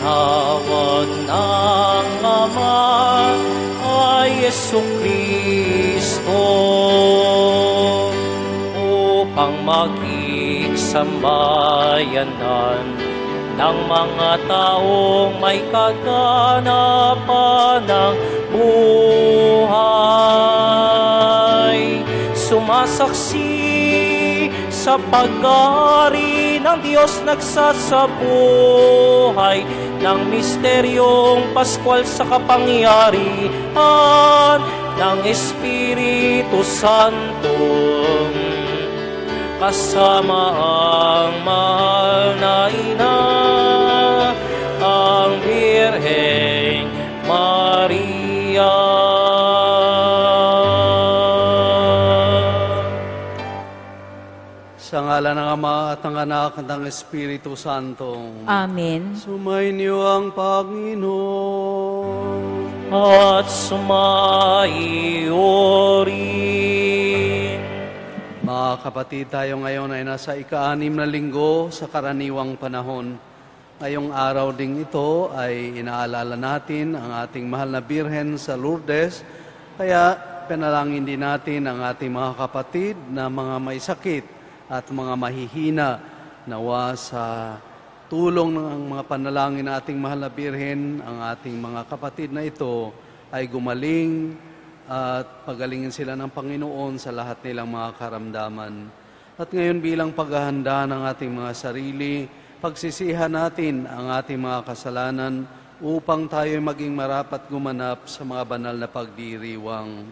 tawag ng Ama ay Jesucristo, upang makiksambayanan ng mga taong may kaganapan ng buhay. Sumasaksi sa pag-ari ng Diyos nagsasabuhay ng misteryong Paskwal sa kapangyarihan ng Espiritu Santo, kasama ang mahal na ina, ang Birheng Maria. Sa ngalan ng Ama at ng Anak at ng Espiritu Santo. Amen. Sumainyo ang Panginoon. At sumaiyo rin. Mga kapatid, tayo ngayon ay nasa ika-6 na linggo sa karaniwang panahon. Ngayong araw ding ito ay inaalala natin ang ating mahal na Birhen sa Lourdes. Kaya panalangin din natin ang ating mga kapatid na mga may sakit at mga mahihina. Nawa sa tulong ng mga panalangin na ating mahal na Birhen, ang ating mga kapatid na ito ay gumaling at pagalingin sila ng Panginoon sa lahat nilang mga karamdaman. At ngayon bilang paghahanda ng ating mga sarili, pagsisihan natin ang ating mga kasalanan upang tayo maging marapat gumanap sa mga banal na pagdiriwang.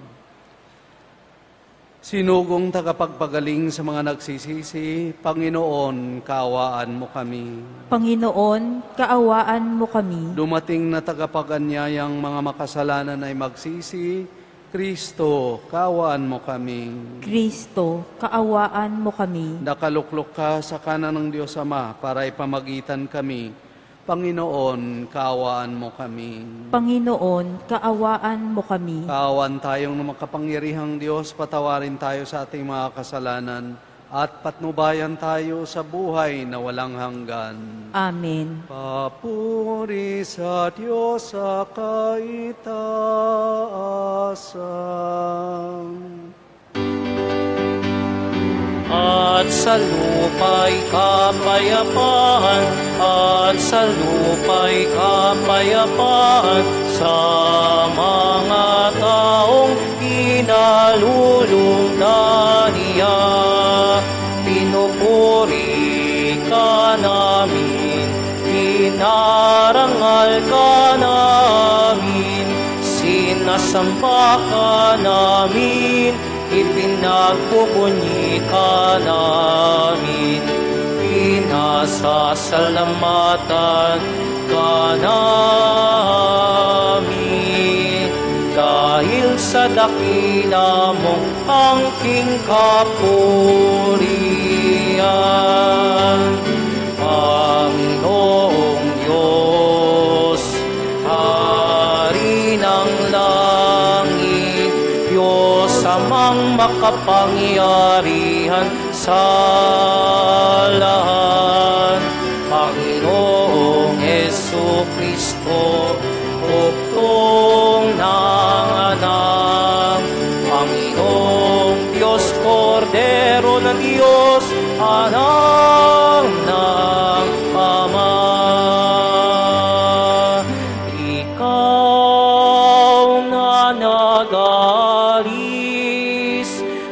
Sinugong tagapagpagaling sa mga nagsisisi, Panginoon, kaawaan mo kami. Panginoon, kaawaan mo kami. Dumating na tagapaganyayang mga makasalanan ay magsisi, Kristo, kaawaan mo kami. Kristo, kaawaan mo kami. Nakaluklok ka sa kanan ng Diyos Ama para ipamagitan kami. Panginoon, kaawaan mo kami. Panginoon, kaawaan mo kami. Kaawan tayong makapangyarihang Diyos, patawarin tayo sa ating mga kasalanan at patnubayan tayo sa buhay na walang hanggan. Amen. Papuri sa Diyos sa kaitaasan. At sa lupa'y kapayapaan, at sa lupa'y kapayapaan, sa mga taong pinalulungdan niya. Pinupuri ka namin, pinarangal ka namin, sinasamba ka namin, ipinagpupunyi ka namin, pinasasalamatan ka namin, dahil sa dakila mong angking kapurihan. Panginoong Diyos, Hari ng langit, Diyos amang makapangyarihan sa lahat. Panginoong Jesucristo, huktong ng anak. Panginoong Diyos, Kordero ng Diyos, anak ng Ama. Ikaw na nagalis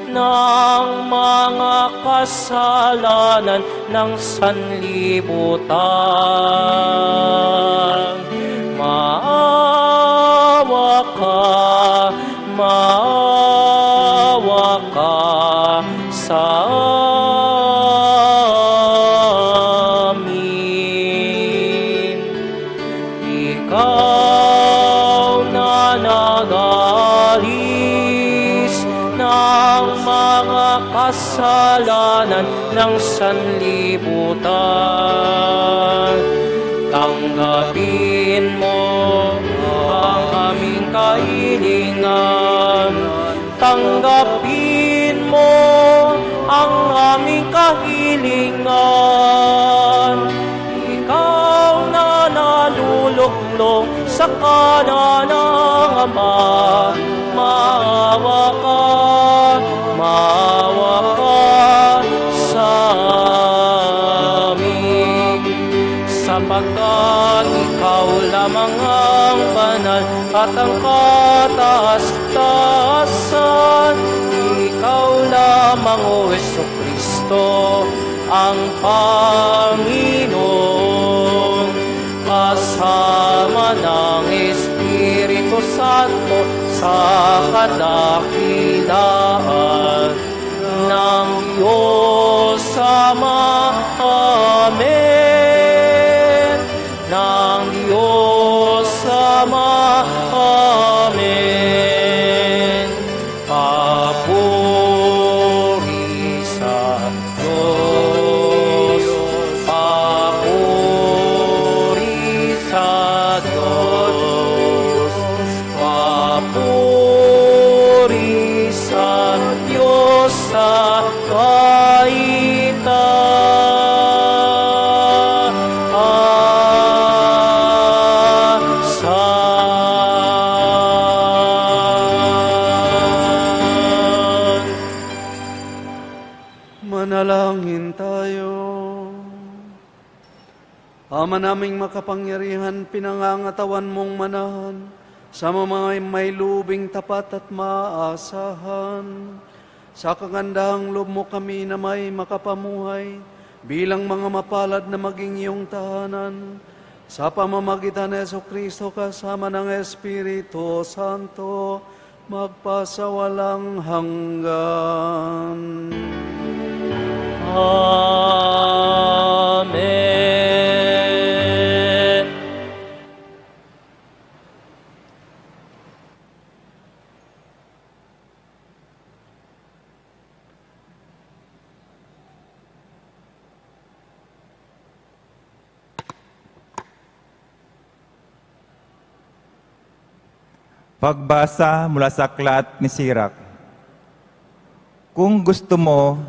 ng mga kasalanan ng sanlibutan. Maawa ka sa amin. Ikaw na nagalis ng mga kasalanan ng sanlibutan. Tanggapin mo ang aming kahilingan. Tanggapin mo ang aming kahilingan. Ikaw na naluwalhati sa kanan ng Ama. Maawa ka sa amin, sapagkat ikaw lamang ang banal at ang kataas-taasan. Ikaw lamang, O Jesucristo, ang Panginoon, kasama ng Espiritu Santo sa kadakilaan ng Diyos Ama. Amen. Ng Diyos Ama. Amen. Papuri sa Diyos. Papuri sa Diyos. Papuri sa Diyos sa kaitaasan. Manalangin tayo. Ama naming makapangyarihan, pinangangatawan mong manahan sa mga may lubing tapat at maasahan. Sa kagandahang loob mo kami na may makapamuhay bilang mga mapalad na maging iyong tahanan. Sa pamamagitan ni Jesucristo kasama ng Espiritu Santo, magpasawalang hanggan. Amen. Pagbasa mula sa aklat ni Sirach. Kung gusto mo,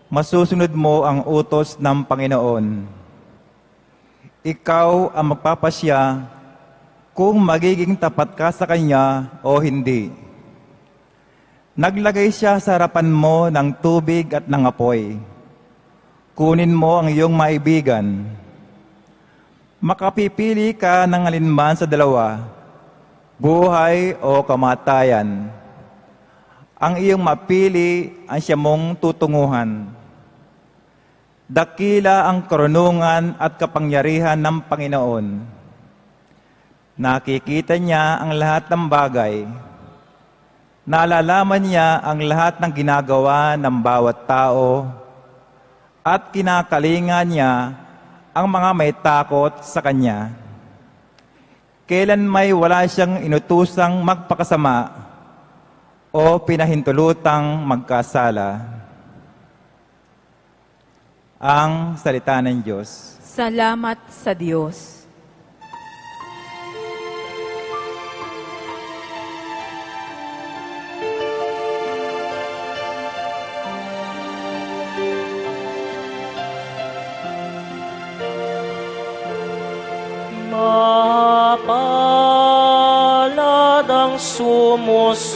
masusunod mo ang utos ng Panginoon. Ikaw ang magpapasya kung magiging tapat ka sa Kanya o hindi. Naglagay siya sa harapan mo ng tubig at ng apoy. Kunin mo ang iyong maibigan. Makapipili ka ng alinman sa dalawa, buhay o kamatayan. Ang iyong mapili ang siya mong tutunguhan. Dakila ang karunungan at kapangyarihan ng Panginoon. Nakikita niya ang lahat ng bagay. Nalalaman niya ang lahat ng ginagawa ng bawat tao at kinakalinga niya ang mga may takot sa Kanya. Kailan may wala siyang inutusang magpakasama o pinahintulutang magkasala. Ang salita ng Diyos. Salamat sa Diyos. Mapalad ang sumusunod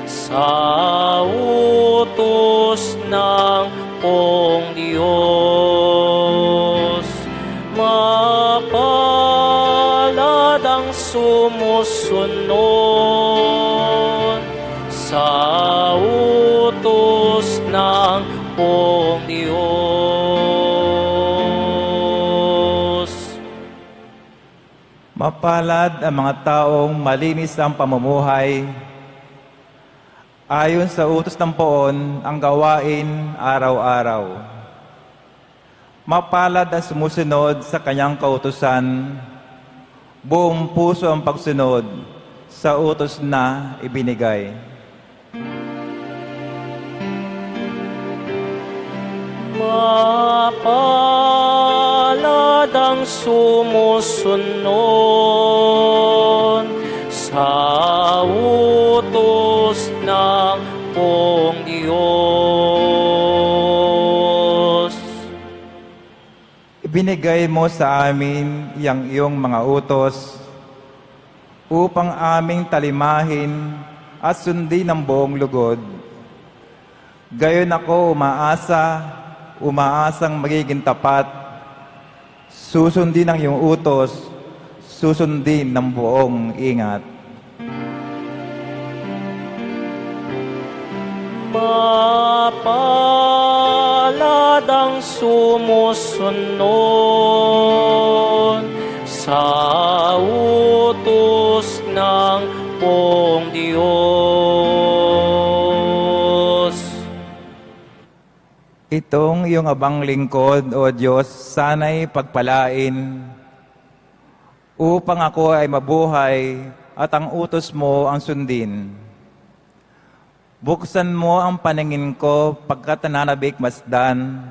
sa utos ng Poong Diyos. Mapalad ang sumusunod sa utos ng Poong Diyos. Mapalad ang mga taong malinis ang pamumuhay. Ayon sa utos ng Poon, ang gawain araw-araw. Mapalad ang sumusunod sa kanyang kautusan, buong puso ang pagsunod sa utos na ibinigay. Mapalad ang sumusunod sa utos ng Poong Diyos. ibinigay mo sa amin yang iyong mga utos upang aming talimahin at sundin ang buong lugod. Gayon ako umaasang magiging tapat, susundin ang iyong utos, susundin ng buong ingat. Mapalad ang sumusunod sa utos ng poong Diyos. Itong iyong abang lingkod, O Diyos, sana'y pagpalain upang ako ay mabuhay at ang utos mo ang sundin. Buksan mo ang paningin ko pagkat nananabik masdan,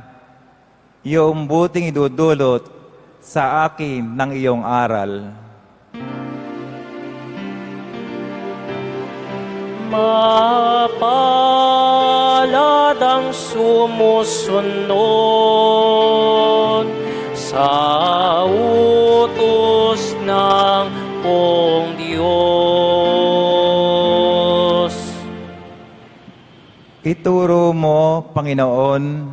iyong buting idudulot sa akin ng iyong aral. Mapalad ang sumusunod sa utos ng poong Diyos. Ituro mo, Panginoon,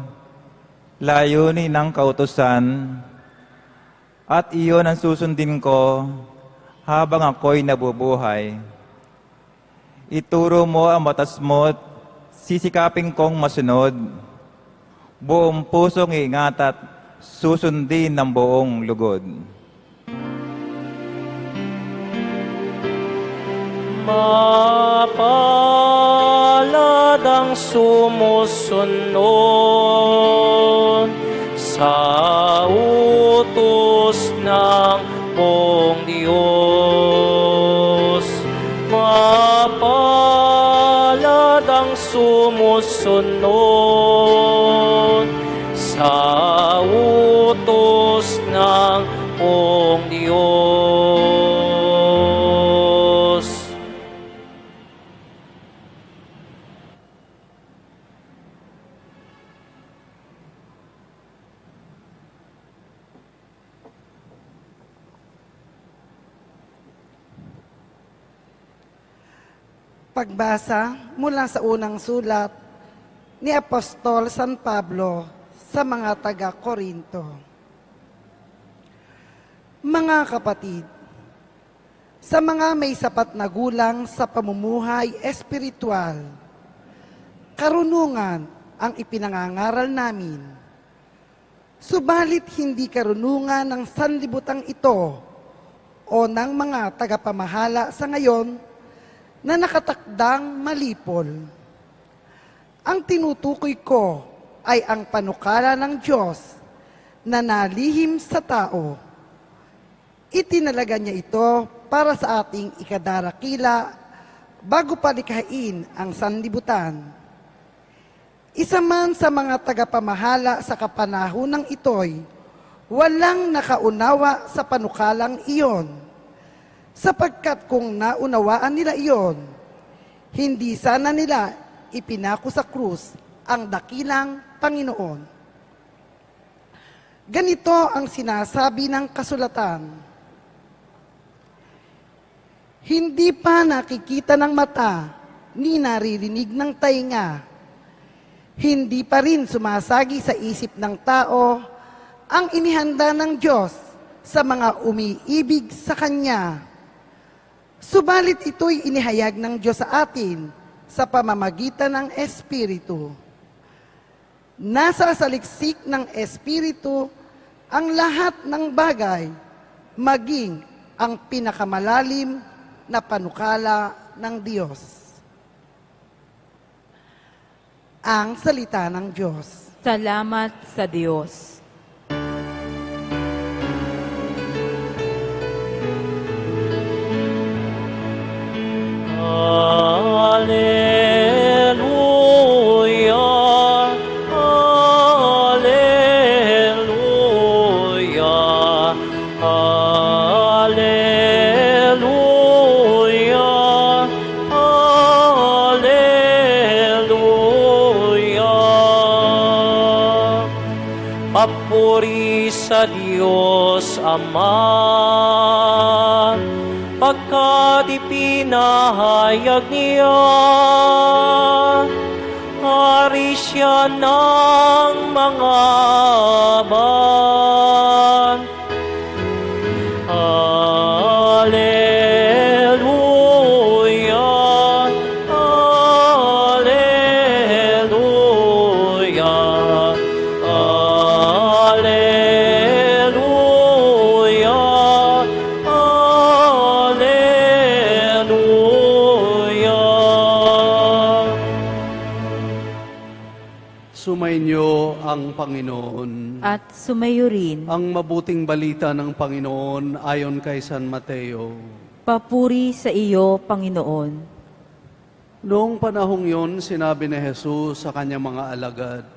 layunin ng kautusan, at iyon ang susundin ko habang ako'y nabubuhay. Ituro mo ang batas mo't sisikapin kong masunod, buong pusong iingat at susundin ng buong lugod. Mapalad ang sumusunod sa utos ng poong Diyos. Mapalad ang sumusunod sa utos ng poong Diyos. Pagbasa mula sa unang sulat ni Apostol San Pablo sa mga taga-Korinto. Mga kapatid, sa mga may sapat na gulang sa pamumuhay espiritual, karunungan ang ipinangangaral namin. Subalit hindi karunungan ng sanlibutang ito o ng mga tagapamahala sa ngayon na nakatakdang malipol. Ang tinutukoy ko ay ang panukala ng Diyos na nalihim sa tao. Itinalaga niya ito para sa ating ikadarakila bago palikhain ang sanlibutan. Isa man sa mga tagapamahala sa kapanahonang ito'y walang nakaunawa sa panukalang iyon. Sapagkat kung naunawaan nila iyon, hindi sana nila ipinako sa krus ang dakilang Panginoon. Ganito ang sinasabi ng kasulatan. Hindi pa nakikita ng mata, ni naririnig ng tainga. Hindi pa rin sumasagi sa isip ng tao ang inihanda ng Diyos sa mga umiibig sa Kanya. Subalit ito'y inihayag ng Diyos sa atin sa pamamagitan ng Espiritu. Nasa saliksik ng Espiritu ang lahat ng bagay, maging ang pinakamalalim na panukala ng Diyos. Ang salita ng Diyos. Salamat sa Diyos. Hallelujah, hallelujah, hallelujah, hallelujah. sa Diyos Ama, pagkat ipinahayag niya, hari siya ng mga ban. Alleluia, Alleluia, Alleluia, Alleluia. Sumainyo ang Panginoon. At sumayo rin. Ang mabuting balita ng Panginoon ayon kay San Mateo. Papuri sa iyo, Panginoon. Noong panahong yon, sinabi ni Jesus sa kanyang mga alagad,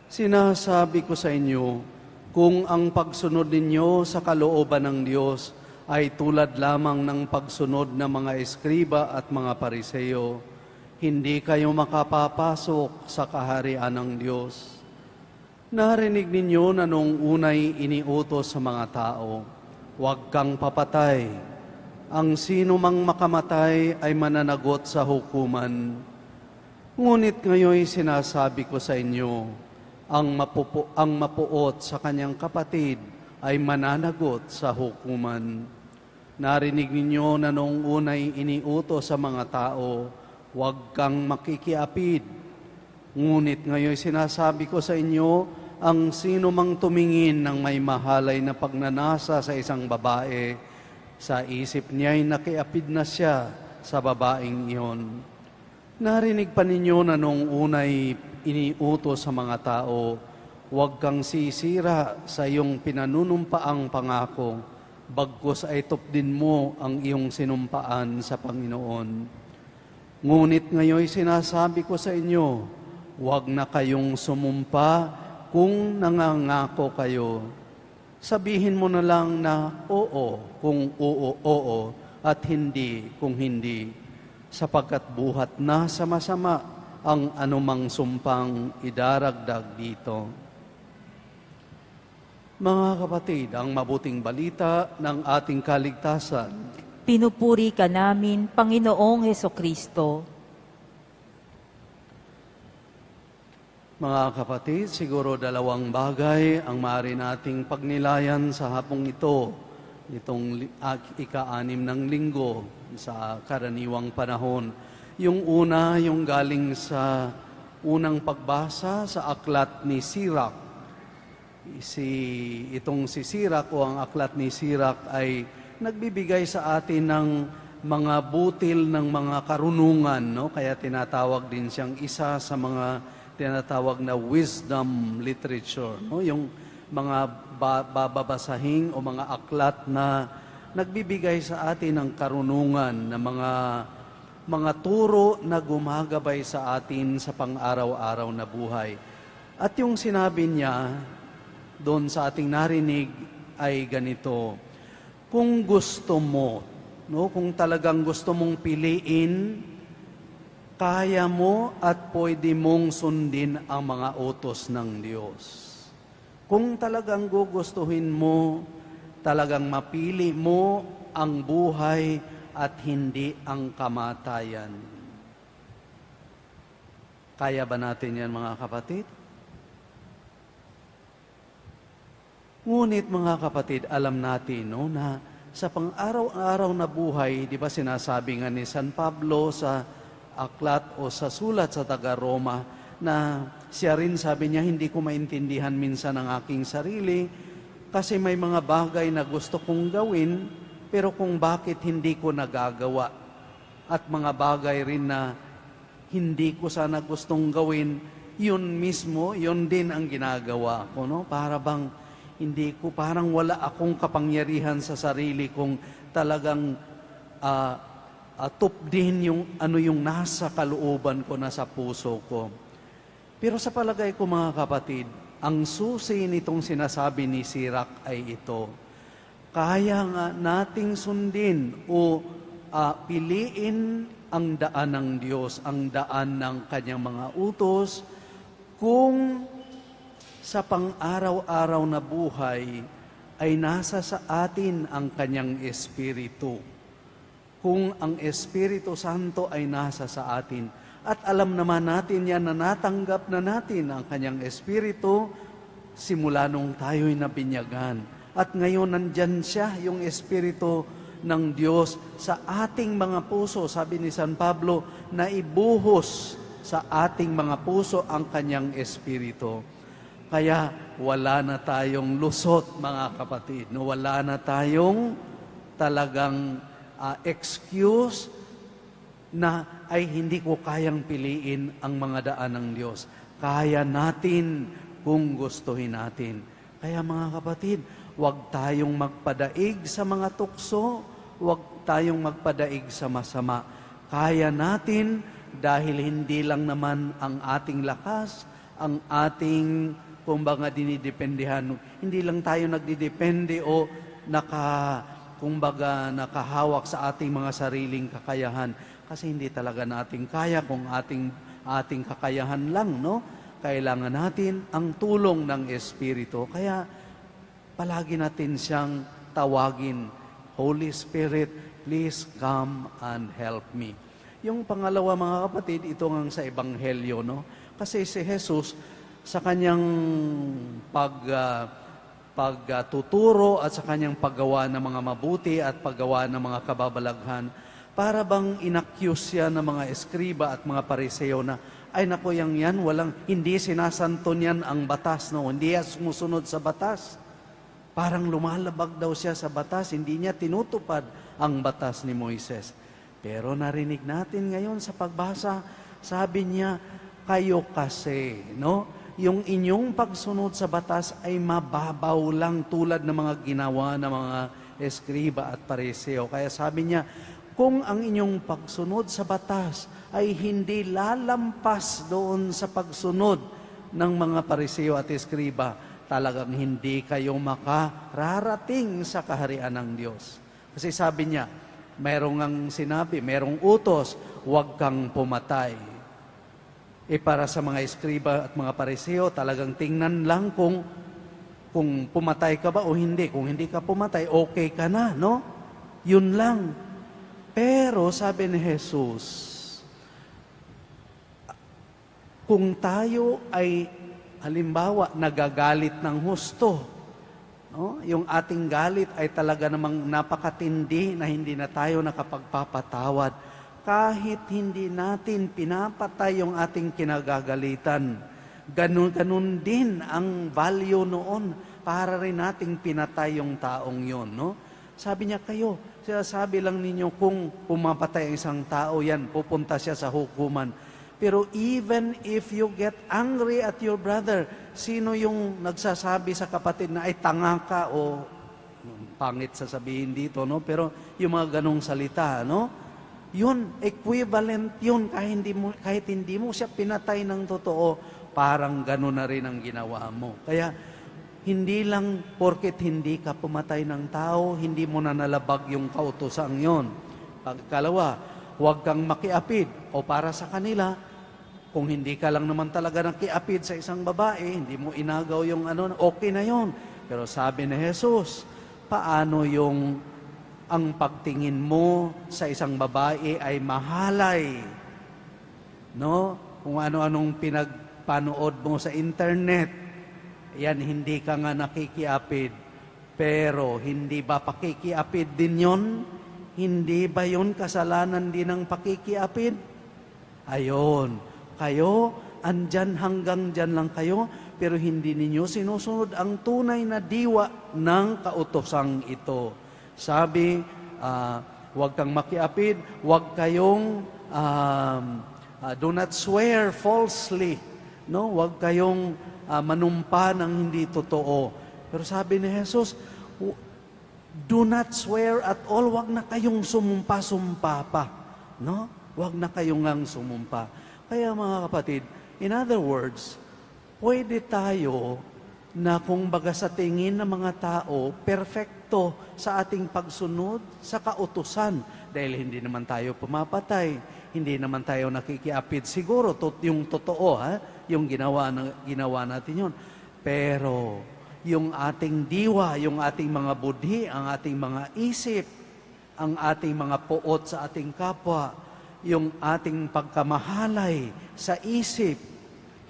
"Sinasabi ko sa inyo, kung ang pagsunod ninyo sa kalooban ng Diyos ay tulad lamang ng pagsunod ng mga eskriba at mga pariseo, hindi kayo makapapasok sa kaharian ng Diyos. Narinig ninyo na noong unay iniutos sa mga tao, huwag kang papatay. Ang sino mang makamatay ay mananagot sa hukuman. Ngunit ngayon sinasabi ko sa inyo, ang mapuot sa kanyang kapatid ay mananagot sa hukuman. Narinig ninyo na noong unay iniutos sa mga tao, huwag kang makikiapid. Ngunit ngayon sinasabi ko sa inyo, ang sino mang tumingin ng may mahalay na pagnanasa sa isang babae, sa isip niya'y nakiapid na siya sa babaeng iyon. Narinig pa ninyo na noong unay iniutos sa mga tao, huwag kang sisira sa iyong pinanunumpaang pangako, bagkus ay tupdin mo ang iyong sinumpaan sa Panginoon. Ngunit ngayon sinasabi ko sa inyo, huwag na kayong sumumpa kung nangangako kayo. Sabihin mo na lang na oo kung oo, at hindi kung hindi, sapagkat buhat na sa masama ang anumang sumpang idaragdag dito. Mga kapatid, ang mabuting balita ng ating kaligtasan. Pinupuri ka namin, Panginoong Hesukristo. Mga kapatid, siguro dalawang bagay ang maaari nating pagnilayan sa hapong ito, itong ika-6 ng linggo sa karaniwang panahon. Yung una, yung galing sa unang pagbasa sa aklat ni Sirach. Itong si Sirach o ang aklat ni Sirach ay nagbibigay sa atin ng mga butil ng mga karunungan, no? Kaya tinatawag din siyang isa sa mga tinatawag na wisdom literature, no? Yung mga bababasahing o mga aklat na nagbibigay sa atin ng karunungan na mga turo na gumagabay sa atin sa pang-araw-araw na buhay. At yung sinabi niya doon sa ating narinig ay ganito, kung gusto mo, no, kung talagang gusto mong piliin, kaya mo at pwede mong sundin ang mga utos ng Diyos. Kung talagang gugustuhin mo, talagang mapili mo ang buhay at hindi ang kamatayan. Kaya ba natin yan, mga kapatid? Ngunit, mga kapatid, alam natin, no, na sa pang-araw-araw na buhay, di ba sinasabi nga ni San Pablo sa aklat o sa sulat sa taga-Roma na siya rin sabi niya, hindi ko maintindihan minsan ang aking sarili kasi may mga bagay na gusto kong gawin pero kung bakit hindi ko nagagawa, at mga bagay rin na hindi ko sana gustong gawin, yun mismo, yun din ang ginagawa ko, no? Para bang hindi ko, parang wala akong kapangyarihan sa sarili kung talagang tupdin yung yung nasa kalooban ko, nasa puso ko. Pero sa palagay ko, mga kapatid, ang susi nitong sinasabi ni Sirach ay ito. Kaya nga nating sundin o piliin ang daan ng Diyos, ang daan ng kanyang mga utos, kung sa pang-araw-araw na buhay ay nasa sa atin ang kanyang Espiritu. Kung ang Espiritu Santo ay nasa sa atin, at alam naman natin yan na natanggap na natin ang kanyang Espiritu, simula nung tayo'y nabinyagan. At ngayon nandyan siya, yung Espiritu ng Diyos sa ating mga puso. Sabi ni San Pablo, na ibuhos sa ating mga puso ang kanyang Espiritu. Kaya wala na tayong lusot, mga kapatid. No? Wala na tayong talagang excuse na ay hindi ko kayang piliin ang mga daan ng Diyos. Kaya natin kung gustuhin natin. Kaya mga kapatid, huwag tayong magpadaig sa mga tukso, huwag tayong magpadaig sa masama. Kaya natin dahil hindi lang naman ang ating lakas, ang ating kumbaga dinidependihan. Hindi lang tayo nagdidepende o nakahawak sa ating mga sariling kakayahan. Kasi hindi talaga natin kaya kung ating kakayahan lang, no? Kailangan natin ang tulong ng Espiritu. Kaya palagi natin siyang tawagin, Holy Spirit, please come and help me. Yung pangalawa, mga kapatid, ito nga sa Ebanghelyo, no? Kasi si Jesus, sa kanyang pagtuturo at sa kanyang paggawa ng mga mabuti at paggawa ng mga kababalaghan, para bang inaccuse siya ng mga eskriba at mga pariseo na, ay naku, yan, hindi sinasanto niyan ang batas, no? Hindi yan sumusunod sa batas. Parang lumalabag daw siya sa batas, hindi niya tinutupad ang batas ni Moises. Pero narinig natin ngayon sa pagbasa, sabi niya, kayo kasi, no? Yung inyong pagsunod sa batas ay mababaw lang tulad ng mga ginawa ng mga eskriba at pariseo. Kaya sabi niya, kung ang inyong pagsunod sa batas ay hindi lalampas doon sa pagsunod ng mga pariseo at eskriba, talagang hindi kayo makararating sa kaharian ng Diyos. Kasi sabi niya, merong utos, huwag kang pumatay. Para sa mga eskriba at mga pariseo, talagang tingnan lang kung pumatay ka ba o hindi. Kung hindi ka pumatay, okay ka na, no? Yun lang. Pero sabi ni Jesus, kung tayo ay halimbawa nagagalit ng husto, no? Yung ating galit ay talaga namang napakatindi na hindi na tayo nakapagpapatawad. Kahit hindi natin pinapatay yung ating kinagagalitan, ganun din ang value noon para rin nating pinatay yung taong yon, no? Sabi niya, sinasabi lang ninyo kung pumapatay ang isang tao, yan, pupunta siya sa hukuman. Pero even if you get angry at your brother, sino yung nagsasabi sa kapatid na ay tanga ka o pangit sasabihin dito, no? Pero yung mga ganong salita, no? Yun, equivalent yun. Kahit hindi mo siya pinatay ng totoo, parang gano'n na rin ang ginawa mo. Kaya, hindi lang porket hindi ka pumatay ng tao, hindi mo na nalabag yung kautusan yon. Pagkalawa, huwag kang makiapid. O para sa kanila, kung hindi ka lang naman talaga nakiapid sa isang babae, hindi mo inagaw yung okay na yon. Pero sabi ni Jesus, paano yung ang pagtingin mo sa isang babae ay mahalay, no? Kung ano-anong pinagpanood mo sa internet, yan, hindi ka nga nakikiapid. Pero hindi ba pakikiapid din yon? Hindi ba yon kasalanan din ng pakikiapid? Ayon, kayo, andyan hanggang dyan lang kayo, pero hindi ninyo sinusunod ang tunay na diwa ng kautosang ito. Sabi, huwag kang makiapid, huwag kayong do not swear falsely, no? Huwag kayong manumpa ng hindi totoo. Pero sabi ni Jesus, do not swear at all, huwag na kayong sumumpa-sumpa pa, no? Huwag na kayong ngang sumumpa. Kaya mga kapatid, in other words, pwede tayo na kung baga sa tingin ng mga tao, perfecto sa ating pagsunod sa kautusan. Dahil hindi naman tayo pumapatay, hindi naman tayo nakikiapid. Siguro, yung totoo, yung ginawa natin yun. Pero, yung ating diwa, yung ating mga budhi, ang ating mga isip, ang ating mga puot sa ating kapwa, yung ating pagkamahalay sa isip.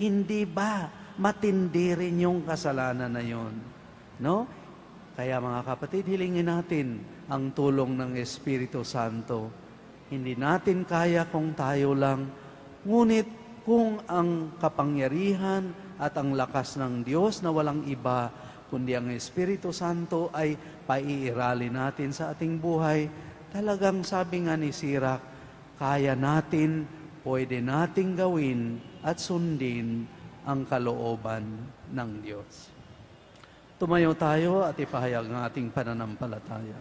Hindi ba matindi rin yung kasalanan na yon? No? Kaya mga kapatid, hilingin natin ang tulong ng Espiritu Santo. Hindi natin kaya kung tayo lang, ngunit kung ang kapangyarihan at ang lakas ng Diyos na walang iba, kundi ang Espiritu Santo ay paiirali natin sa ating buhay, talagang sabi nga ni Sirach, kaya natin, pwede nating gawin at sundin ang kalooban ng Diyos. Tumayo tayo at ipahayag ang ating pananampalataya.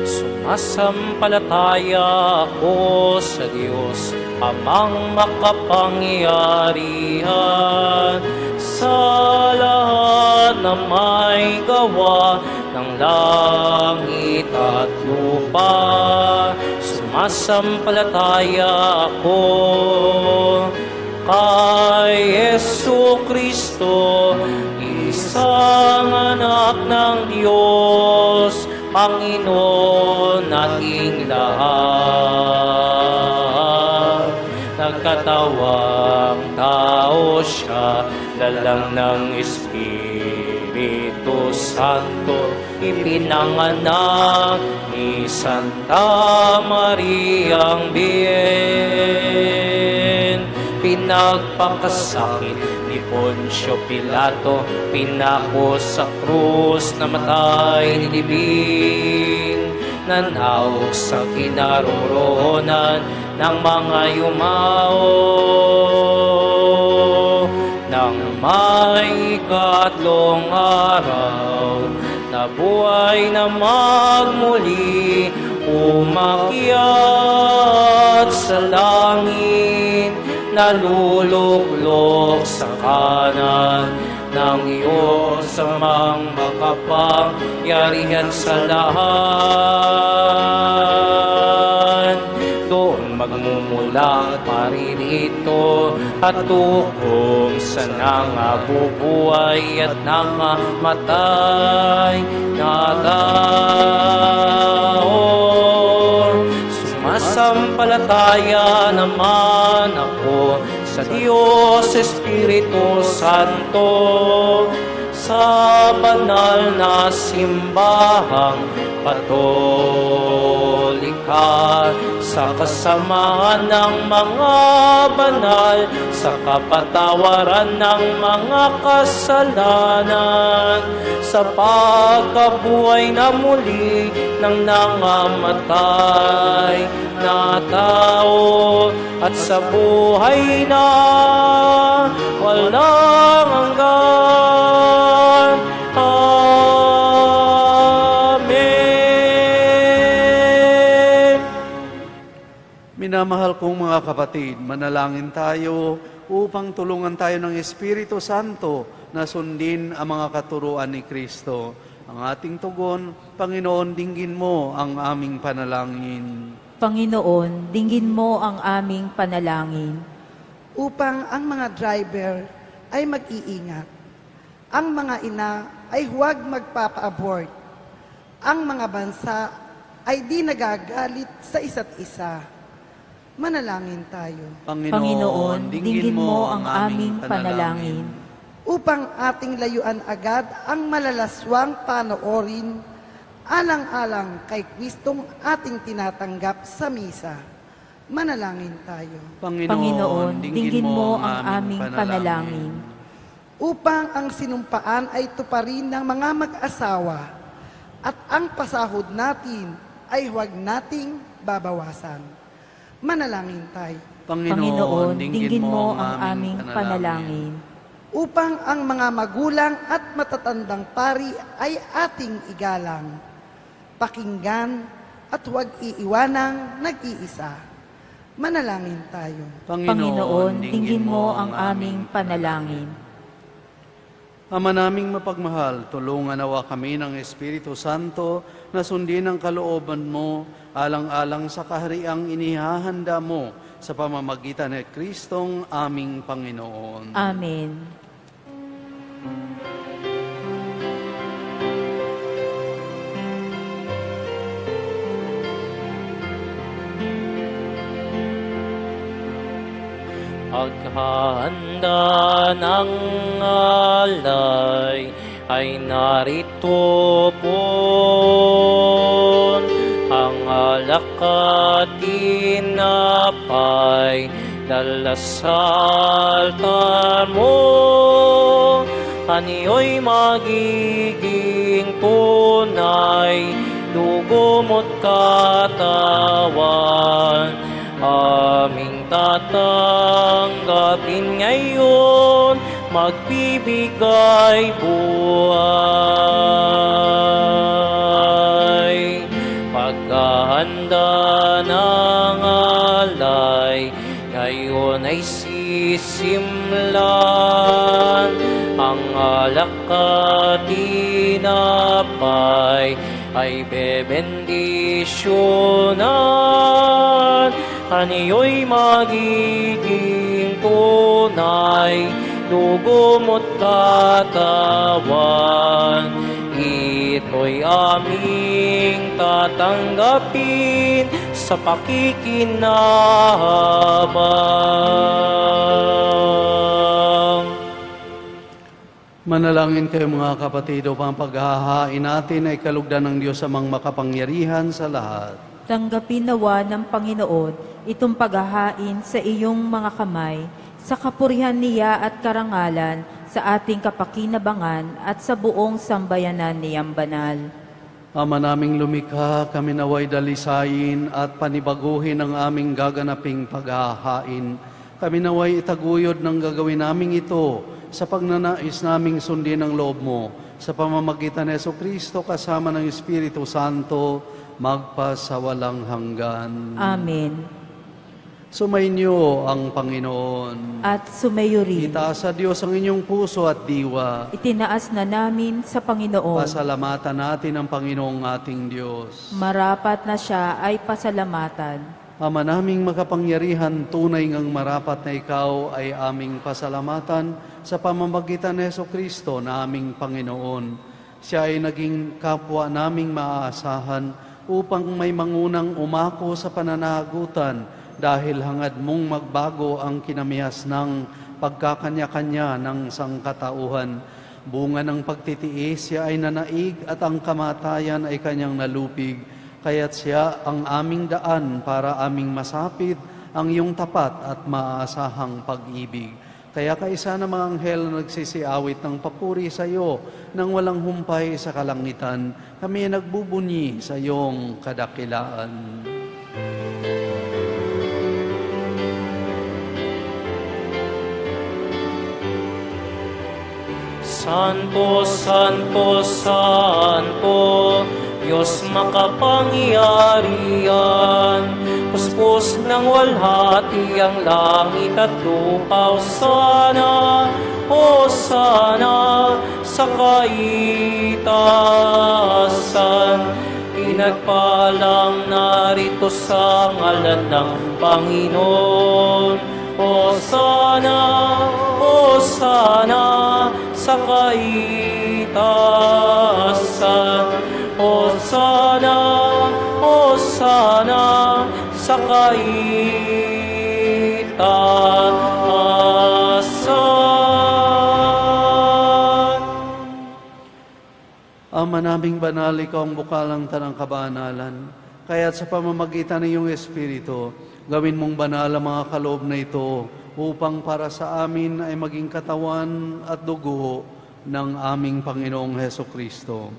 Sumasampalataya ako sa Diyos, Amang makapangyarihan, sa lahat na may gawa ng langit at lupa. Sumasampalataya ako kay Jesucristo, isang anak ng Diyos, Panginoon nating lahat. Nagkatawang tao siya, lalang ng Espiritu Santo, ipinanganak ni Santa Mariang Bien. Pinagpakasakit ni Poncio Pilato, pinako sa krus, namatay nilibing, nanaog sa kinaroroonan ng mga yumao. Nang may ikatlong araw, nabuhay na magmuli, umakyat sa langit, naluluklok sa kanan ng Diyos amang makapangyarihan sa lahat. Doon magmumula paririto at tukom sa nangabubuhay at nangamatay na tao. Sumasampalataya naman ako sa Diyos Espiritu Santo, sa banal na simbahang Katolika, sa kasamaan ng mga banal, sa kapatawaran ng mga kasalanan, sa pagkabuhay na muli ng nangamatay na tao, at sa buhay na walang hanggan. Amen. Minamahal kong mga kapatid, manalangin tayo upang tulungan tayo ng Espiritu Santo na sundin ang mga katuruan ni Kristo. Ang ating tugon, Panginoon, dinggin mo ang aming panalangin. Panginoon, dinggin mo ang aming panalangin. Upang ang mga driver ay mag-iingat. Ang mga ina ay huwag magpapa-abort. Ang mga bansa ay di nagagalit sa isa't isa. Manalangin tayo. Panginoon, dinggin mo ang aming panalangin. Upang ating layuan agad ang malalaswang panoorin, alang-alang kay Kristong ating tinatanggap sa misa. Manalangin tayo. Panginoon, dinggin mo ang aming panalangin. Upang ang sinumpaan ay tuparin ng mga mag-asawa at ang pasahod natin ay huwag nating babawasan. Manalangin tayo. Panginoon, dinggin mo ang aming panalangin. Upang ang mga magulang at matatandang pari ay ating igalang, pakinggan at huwag iiwanang nag-iisa. Manalangin tayo. Panginoon, dinggin mo ang aming panalangin. Ama naming mapagmahal, tulungan nawa kami ng Espiritu Santo na sundin ang kalooban mo, alang-alang sa kahariang inihahanda mo sa pamamagitan ni Kristong aming Panginoon. Amen. Paghahanda ng alay ay narito po, ang alak at tinapay dala sa altar mo. Kaniyo'y magiging tunay, dugo mo't katawan, aming tatanggapin ngayon, magbibigay buhay. Paghahanda ng alay, ngayon ay sisimlan, ang alak at tinapay ay bebendisyonan. Kaniyo'y magiging tunay, dugo mo't katawan, ito'y aming tatanggapin sa pakikinabang. Manalangin kayo mga kapatid, upang paghahain natin ay kalugdan ng Diyos amang makapangyarihan sa lahat. Tanggapin nawa ng Panginoon itong paghahain sa iyong mga kamay, sa kapurihan niya at karangalan, sa ating kapakinabangan at sa buong sambayanan niyang banal. Ama naming lumikha, kami naway dalisayin at panibaguhin ang aming gaganaping paghahain. Kami naway itaguyod ng gagawin naming ito sa pagnanais naming sundin ang loob mo, sa pamamagitan ni Jesucristo kasama ng Espiritu Santo, magpasawalang hanggan. Amen. Sumainyo ang Panginoon. At sumayo rin. Itaas sa Diyos ang inyong puso at diwa. Itinaas na namin sa Panginoon. Pasalamatan natin ang Panginoong ating Diyos. Marapat na siya ay pasalamatan. Ama naming makapangyarihan, tunay ngang marapat na ikaw ay aming pasalamatan sa pamamagitan ni Jesucristo na aming Panginoon. Siya ay naging kapwa naming maaasahan upang may mangunang umako sa pananagutan dahil hangad mong magbago ang kinamihas ng pagkakanya-kanya ng sangkatauhan. Bunga ng pagtitiis, siya ay nanaig at ang kamatayan ay kanyang nalupig. Kaya't siya ang aming daan para aming masapit ang iyong tapat at maaasahang pag-ibig. Kaya kaisa ng mga anghel na nagsisiawit ng papuri sa iyo nang walang humpay sa kalangitan, kami nagbubunyi sa iyong kadakilaan. Santo, Santo, Santo, Diyos makapangyarihan, puspos ng walhati ang langit at lupa. Hosana sa kaitaasan, pinagpalang narito sa ngalan ng Panginoon. Hosana, Hosana sa kaitaasan, Hosana, Hosana sa kaitaasan. Ama naming banal, ikaw ang bukalang tanang kabanalan. Kaya't sa pamamagitan ng iyong Espiritu, gawin mong banal ang mga kaloob na ito upang para sa amin ay maging katawan at dugo ng aming Panginoong Hesukristo.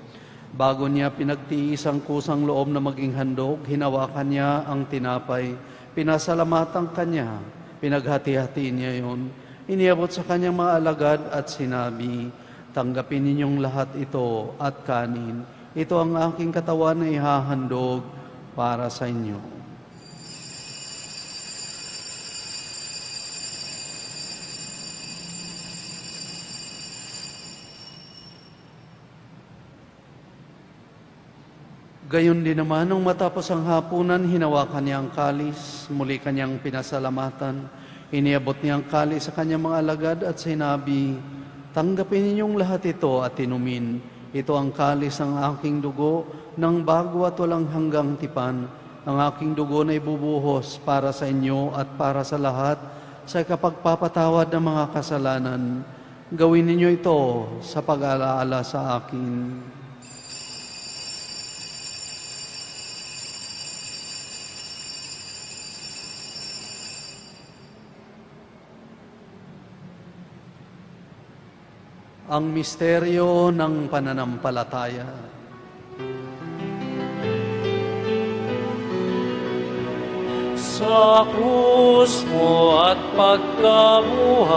Bago niya pinagtiis ang kusang loob na maging handog, hinawakan niya ang tinapay, pinasalamatan kanya, pinaghati-hati niya yon, iniabot sa kanyang mga alagad at sinabi, tanggapin ninyong lahat ito at kanin. Ito ang aking katawan na ihahandog para sa inyo. Gayon din naman, nung matapos ang hapunan, hinawakan niya ang kalis, muli kanyang pinasalamatan, iniabot niya ang kalis sa kanyang mga alagad at sinabi, "Tanggapin ninyong lahat ito at inumin. Ito ang kalis ng aking dugo, ng bago at walang hanggang tipan. Ang aking dugo na ibubuhos para sa inyo at para sa lahat sa kapagpapatawad ng mga kasalanan. Gawin ninyo ito sa pag-alaala sa akin." Ang misteryo ng pananampalataya. Sa krus mo at pagkabuhay,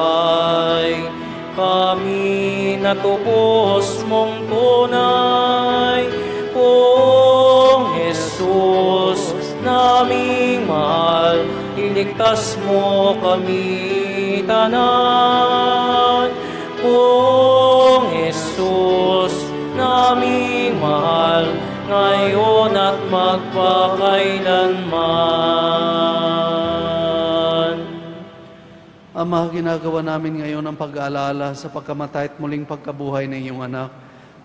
kami natubos mong tunay. Kung Jesus naming mahal, iligtas mo kami tanan. Kung Jesus naming mahal, ngayon at magpakailanman. Ama, ginagawa namin ngayon ang pag-aalala sa pagkamatay at muling pagkabuhay ng iyong anak.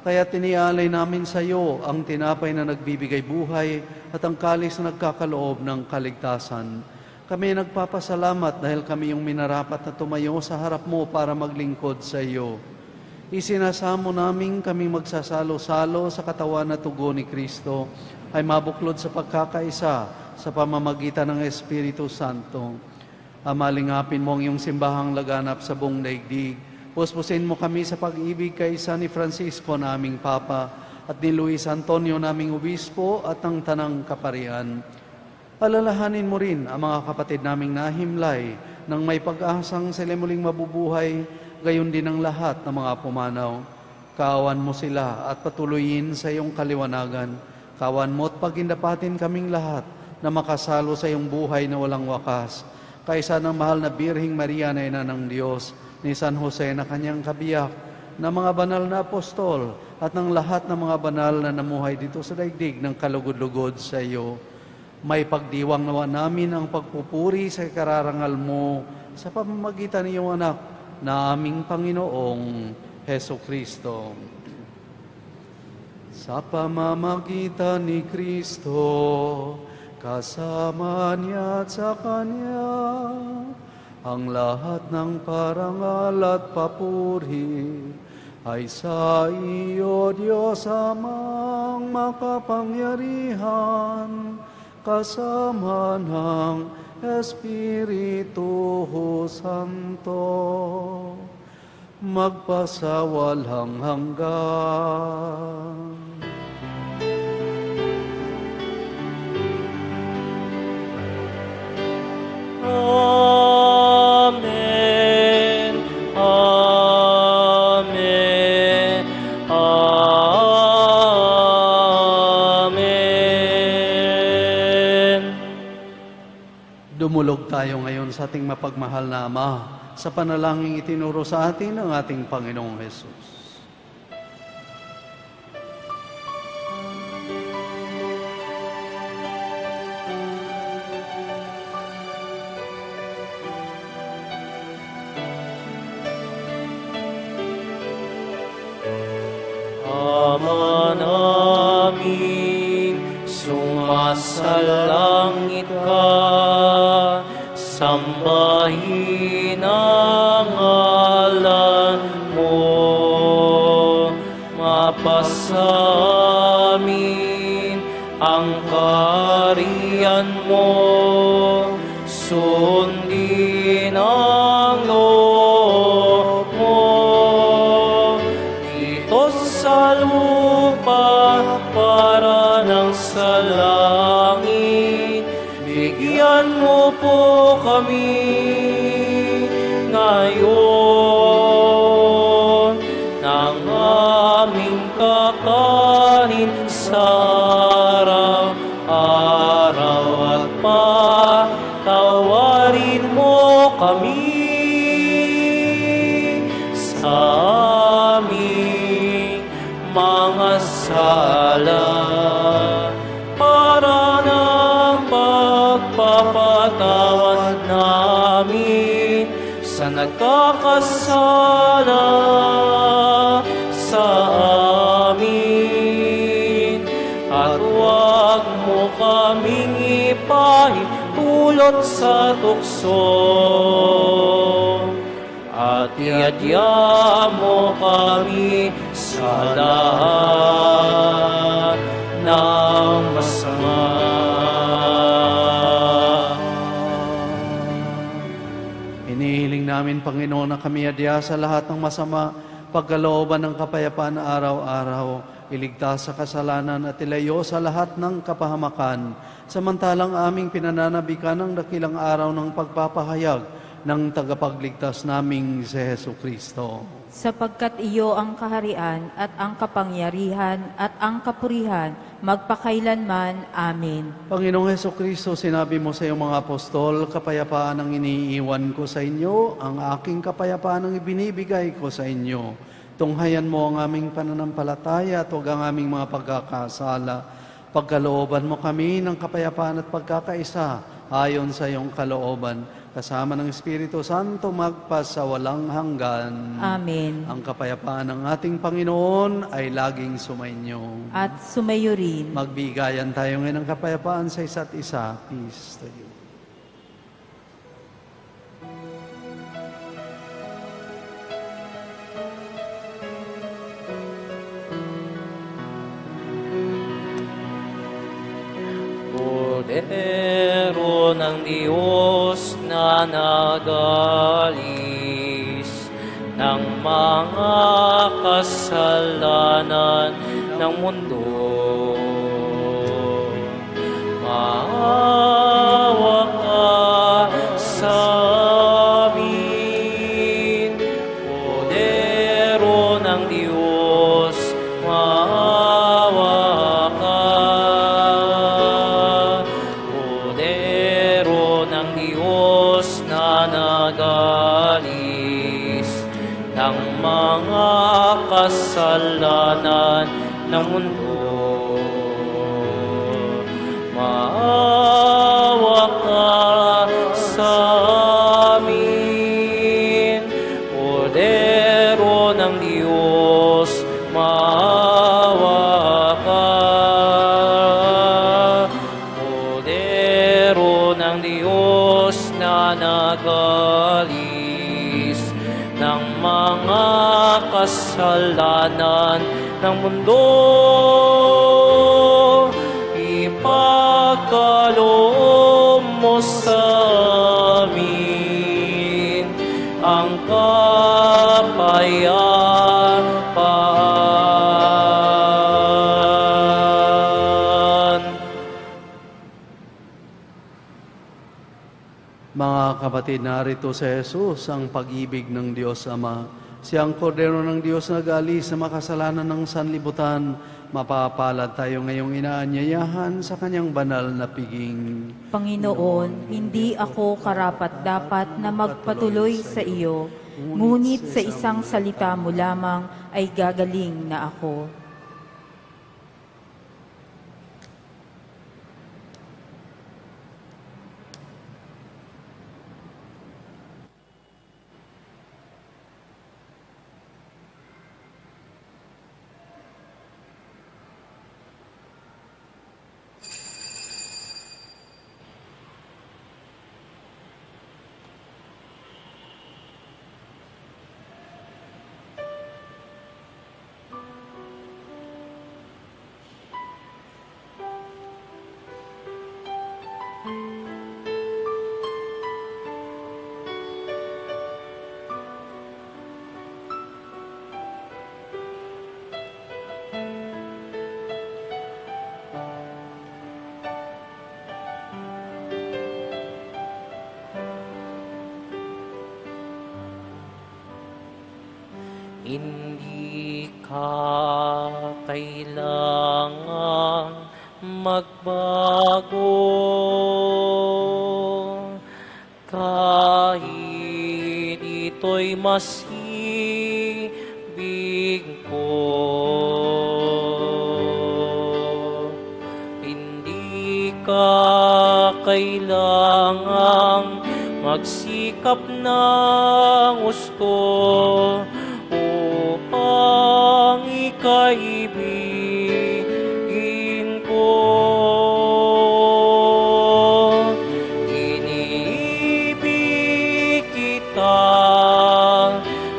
Kaya tinialay namin sa iyo ang tinapay na nagbibigay buhay at ang kalis na nagkakaloob ng kaligtasan. Kami nagpapasalamat dahil kami yung minarapat na tumayo sa harap mo para maglingkod sa iyo. Isinasamo namin kaming magsasalo-salo sa katawan na tugo ni Kristo ay mabuklod sa pagkakaisa sa pamamagitan ng Espiritu Santo. Ama, lingapin mo ang iyong simbahang laganap sa buong daigdig. Puspusin mo kami sa pag-ibig kay San ni Francisco naming Papa at ni Luis Antonio naming Obispo at ng Tanang Kaparian. Alalahanin mo rin ang mga kapatid naming nahimlay nang may pag-asang sila muling mabubuhay, gayon din ang lahat ng mga pumanaw. Kaawan mo sila at patuloyin sa iyong kaliwanagan. Kaawan mo at pagindapatin kaming lahat na makasalo sa iyong buhay na walang wakas. Kaysa ng mahal na Birhing Maria na Ina ng Diyos, ni San Jose na kanyang kabiyak, ng mga banal na apostol at ng lahat ng mga banal na namuhay dito sa daigdig ng kalugod-lugod sa iyo. May pagdiwang nawa namin ang pagpupuri sa kararangal mo sa pamamagitan ng iyong anak na aming Panginoong Heso Kristo. Sa pamamagitan ni Kristo, kasama niya at sa Kanya, ang lahat ng parangal at papuri ay sa iyo, Diyos Amang makapangyarihan, kasama ng Espiritu Santo, magpasawalang hanggan. Amen. Amen. Amen. Dumulog tayo ngayon sa ating mapagmahal na Ama sa panalangin itinuro sa atin ng ating Panginoong Hesus. Ama namin, sumasalangit ka, sambahin ang ngalan mo, mapasa amin ang kaharian mo, sundin ang loob mo, dito sa lupa para ng sa langit. Bigyan mo po kami ngayon ng aming kakanin sa araw-araw at patawarin mo kami sa aming mga sala nagkakasala sa amin. At huwag mo kaming ipahintulot sa tukso, at iadya mo kami sa lahat ng masama. Inihiling namin, Panginoon, na kami adya sa lahat ng masama, pagkalooban ng kapayapaan araw-araw, iligtas sa kasalanan at ilayo sa lahat ng kapahamakan, samantalang aming pinananabikan ng dakilang araw ng pagpapahayag ng tagapagligtas naming si Hesu Kristo. Sapagkat iyo ang kaharian at ang kapangyarihan at ang kapurihan magpakailanman. Amen. Panginoong Hesu Kristo, sinabi mo sa iyong mga apostol, kapayapaan ang iniiwan ko sa inyo, ang aking kapayapaan ang ibinibigay ko sa inyo. Tunghayan mo ang aming pananampalataya at huwag ang aming mga pagkakasala. Pagkalooban mo kami ng kapayapaan at pagkakaisa ayon sa iyong kalooban, kasama ng Espiritu Santo magpasawalang hanggan. Amen. Ang kapayapaan ng ating Panginoon ay laging sumainyo. At sumayo rin. Magbigayan tayo ngayon ng kapayapaan sa isa't isa. Peace to you. Kordero ng Diyos na nagalis ng mga kasalanan ng mundo, maawa ka sa amin. Kordero ng Diyos, maawa ka. Kordero ng Diyos na nagalis ng mga kasalanan ng mundo, maawa ka sa amin. Kordero ng Diyos, maawa ka. Kordero ng Diyos na nagalis ng mga kasalanan ng mundo, ipagkaloob mo sa amin ang kapayapaan. Mga kapatid, narito si Jesus, ang pag-ibig ng Diyos Ama. Siya ang kordero ng Diyos na galis sa makasalanan ng sanlibutan. Mapapalad tayo ngayong inaanyayahan sa kanyang banal na piging. Panginoon, hindi ako karapat-dapat na magpatuloy sa iyo, ngunit sa isang salita mo lamang ay gagaling na ako. Hindi ka kailangang magbago, kahit ito'y masibig ko. Hindi ka kailangang magsikap sikap ng gusto upang ikaibigin ko. Iniibig kita,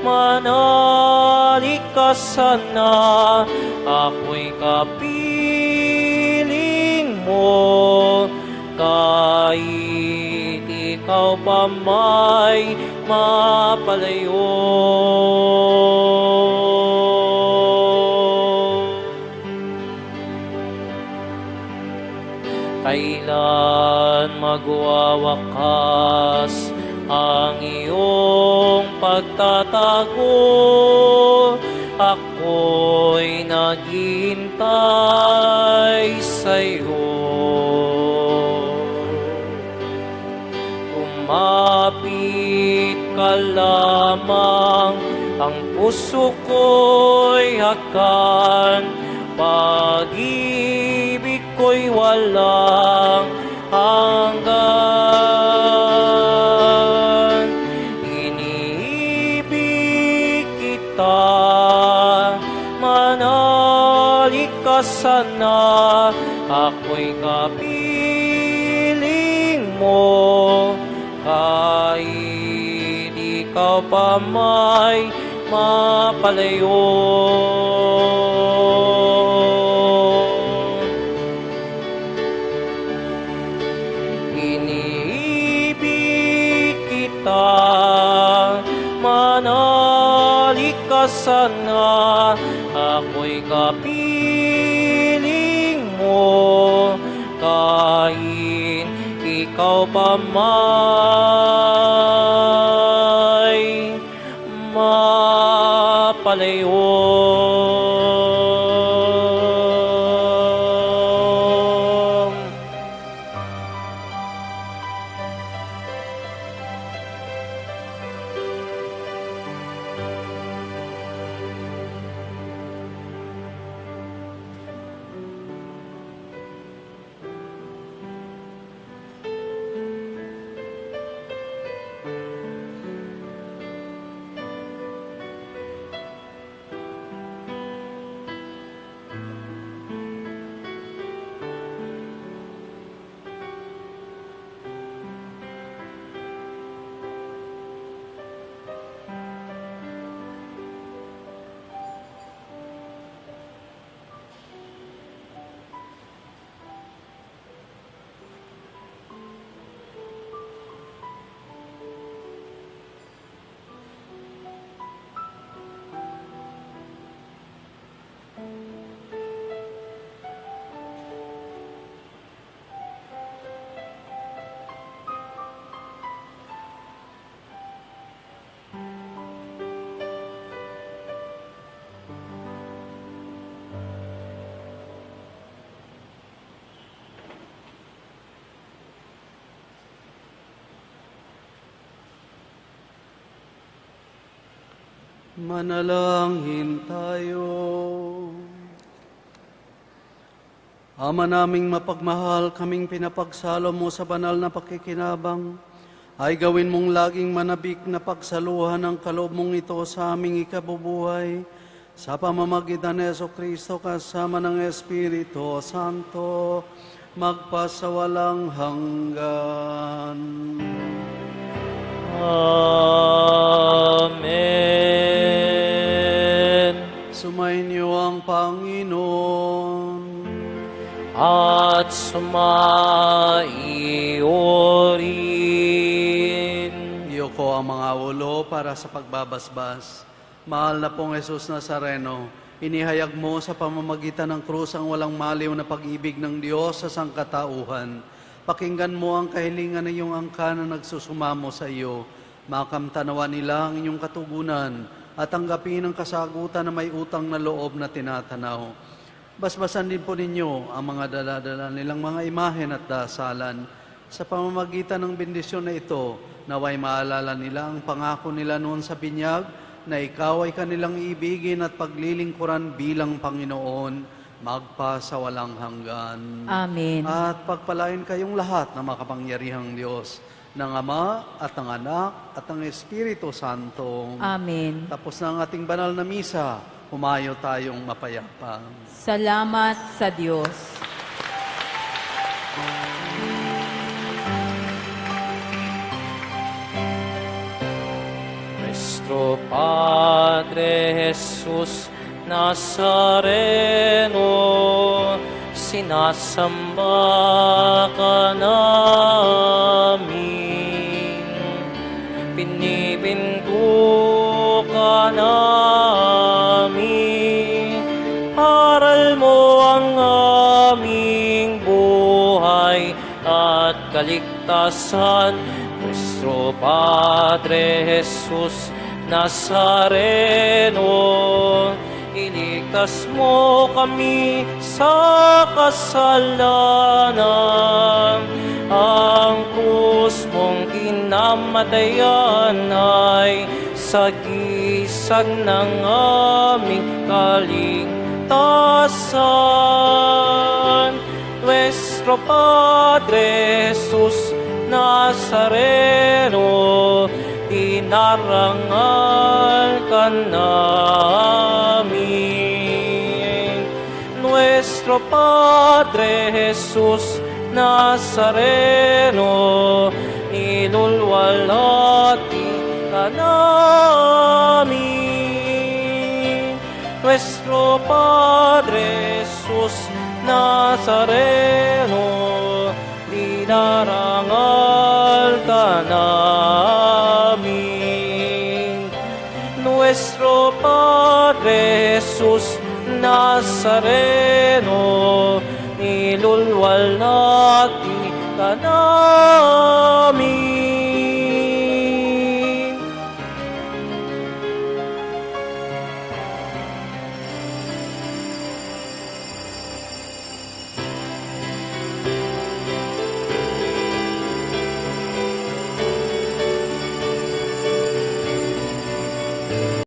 manalik ka sana, ako'y kapiling mo, kahit ikaw pa may mapalayo. Kailan magwawakas ang iyong pagtatago? Ako'y naghihintay sa'yo. Kumapit ka lamang, ang puso ko'y hakan, pag-ibig ko'y walang hanggan. Iniibig kita, manalik ka sana, ako'y kapiling mo, kahit ikaw pa may mapalayo. Iniibig kita, manalik ka sana, ako'y kapiling mo, kahit ikaw pa may mapalayo. Manalangin tayo. Ama naming mapagmahal, kaming pinapagsalo mo sa banal na pakikinabang, ay gawin mong laging manabik na pagsaluhan ng kaloob mong ito sa aming ikabubuhay, sa pamamagitan ni Jesucristo kasama ng Espiritu Santo, magpasawalang hanggan. Amen. Sumainyo ang Panginoon. At sumaiyo rin. Iyo ko ang mga ulo para sa pagbabasbas. Mahal na pong Jesus Nazareno, inihayag mo sa pamamagitan ng krus ang walang maliw na pag-ibig ng Diyos sa sangkatauhan. Pakinggan mo ang kahilingan ng iyong angkan na nagsusumamo sa iyo. Makamtanawa nila ang inyong katugunan at tanggapin ang kasagutan na may utang na loob na tinatanaw. Basbasan din po ninyo ang mga daladala nilang mga imahen at dasalan. Sa pamamagitan ng bendisyon na ito, naway maalala nila ang pangako nila noon sa binyag na ikaw ay kanilang ibigin at paglilingkuran bilang Panginoon, magpasawalang hanggan. Amen. At pagpalain kayong lahat na makapangyarihang Diyos, ng Ama at ng Anak at ng Espiritu Santo. Amen. Tapos na ang ating banal na misa, humayo tayong mapayapa. Salamat sa Diyos. Nuestro Padre Jesus Nazareno, sinasamba ka namin, pinipinto ka namin, aral mo ang aming buhay at kaligtasan. Nuestro Padre Jesus Nazareno, iligtas mo kami sa kasalanan. Ang krus mong kinamatayan ay sagisag ng aming kaligtasan. Nuestro Padre Jesus Nazareno, dinarangal ka namin. Nuestro Padre Jesus Nazareno, inulwalhati ka namin. Nuestro Padre Jesus Nazareno, dinarangal ka namin. Nuestro Padre Jesus Nazareno, nilulwalhati ka namin.